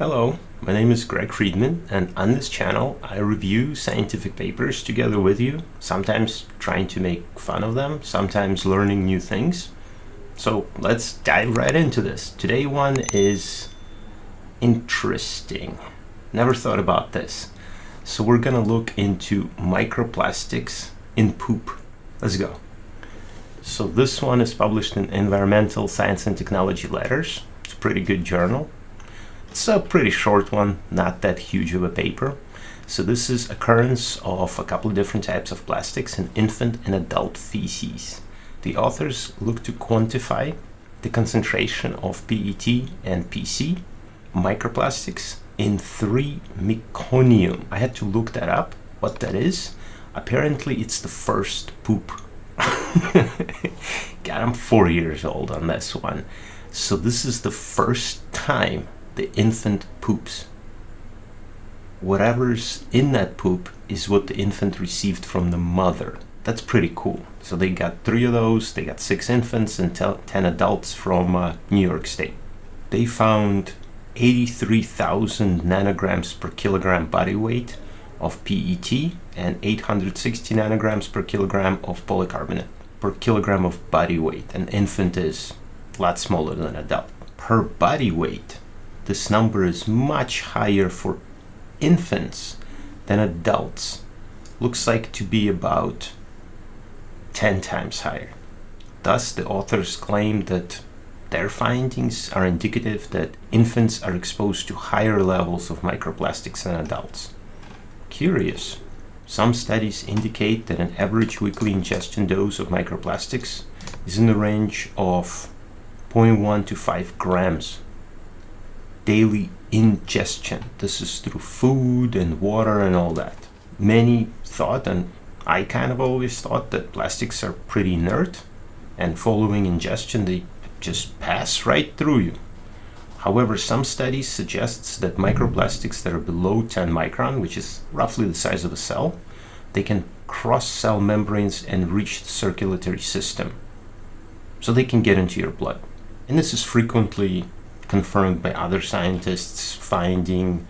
Hello, my name is Greg Friedman, and on this channel I review scientific papers together with you, sometimes trying to make fun of them, sometimes learning new things. So let's dive right into this. Today one is interesting. Never thought about this. So we're gonna look into microplastics in poop. Let's go. So this one is published in Environmental Science and Technology Letters. It's a pretty good journal. It's a pretty short one, not that huge of a paper. So this is occurrence of a couple of different types of plastics in infant and adult feces. The authors look to quantify the concentration of PET and PC microplastics in 3 meconium. I had to look that up, what that is. Apparently it's the first poop. God, I'm 4 years old on this one. So this is the first time the infant poops. Whatever's in that poop is what the infant received from the mother. That's pretty cool. So they got 3 of those, they got 6 infants and 10 adults from New York State. They found 83,000 nanograms per kilogram body weight of PET and 860 nanograms per kilogram of polycarbonate per kilogram of body weight. An infant is a lot smaller than an adult. Per body weight, this number is much higher for infants than adults. Looks like to be about 10 times higher. Thus, the authors claim that their findings are indicative that infants are exposed to higher levels of microplastics than adults. Curious. Some studies indicate that an average weekly ingestion dose of microplastics is in the range of 0.1 to 5 grams. Daily ingestion. This is through food and water and all that. Many thought, and I kind of always thought, that plastics are pretty inert and following ingestion they just pass right through you. However, some studies suggests that microplastics that are below 10 micron, which is roughly the size of a cell, they can cross cell membranes and reach the circulatory system. So they can get into your blood. And this is frequently confirmed by other scientists finding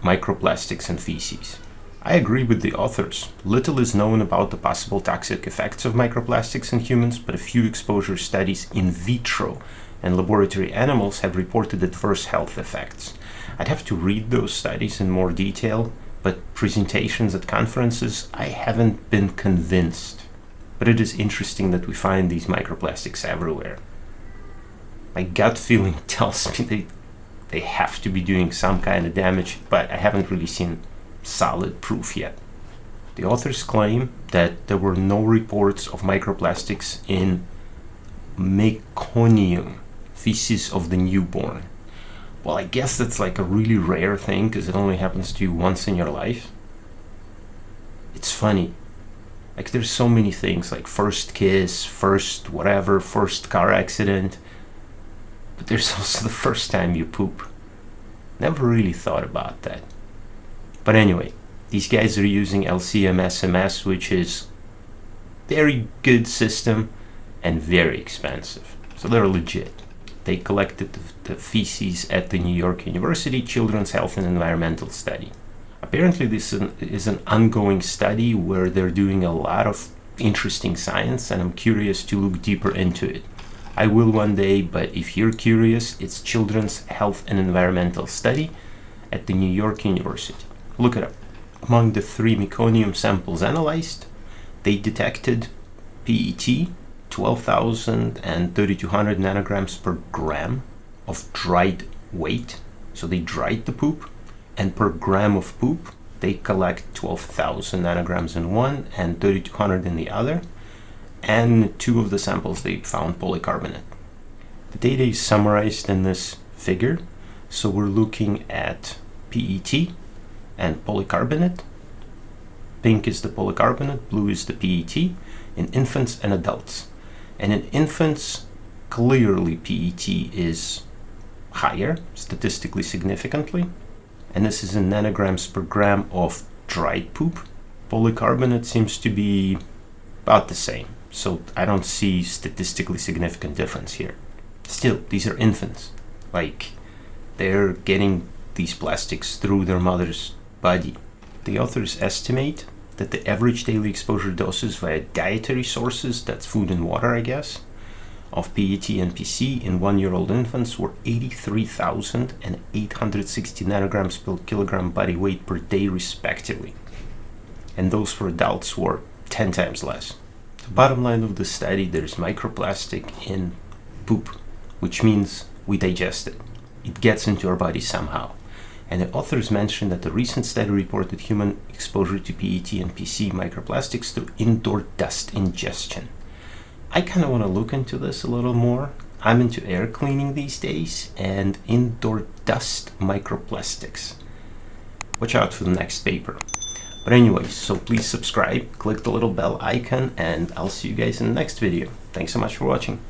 microplastics in feces. I agree with the authors. Little is known about the possible toxic effects of microplastics in humans, but a few exposure studies in vitro and laboratory animals have reported adverse health effects. I'd have to read those studies in more detail, but presentations at conferences, I haven't been convinced. But it is interesting that we find these microplastics everywhere. My gut feeling tells me they have to be doing some kind of damage, but I haven't really seen solid proof yet. The authors claim that there were no reports of microplastics in meconium, feces of the newborn. Well, I guess that's like a really rare thing because it only happens to you once in your life. It's funny. Like there's so many things like first kiss, first whatever, first car accident. But there's also the first time you poop. Never really thought about that. But anyway, these guys are using LC-MS, which is very good system and very expensive. So they're legit. They collected the feces at the New York University Children's Health and Environmental Study. Apparently this is an ongoing study where they're doing a lot of interesting science, and I'm curious to look deeper into it. I will one day, but if you're curious, it's Children's Health and Environmental Study at the New York University. Look it up. Among the 3 meconium samples analyzed, they detected PET 12,000 and 3,200 nanograms per gram of dried weight. So they dried the poop, and per gram of poop, they collect 12,000 nanograms in one and 3,200 in the other. And 2 of the samples they found polycarbonate. The data is summarized in this figure. So we're looking at PET and polycarbonate. Pink is the polycarbonate, blue is the PET in infants and adults. And in infants, clearly PET is higher, statistically significantly. And this is in nanograms per gram of dried poop. Polycarbonate seems to be about the same. So I don't see statistically significant difference here. Still, these are infants. Like, they're getting these plastics through their mother's body. The authors estimate that the average daily exposure doses via dietary sources, that's food and water I guess, of PET and PC in 1-year-old infants were 83,000 and 860 nanograms per kilogram body weight per day respectively. And those for adults were 10 times less. The bottom line of the study, there's microplastic in poop, which means we digest it. It gets into our body somehow. And the authors mentioned that the recent study reported human exposure to PET and PC microplastics through indoor dust ingestion. I kind of want to look into this a little more. I'm into air cleaning these days, and indoor dust microplastics. Watch out for the next paper. But anyways, so please subscribe, click the little bell icon, and I'll see you guys in the next video. Thanks so much for watching.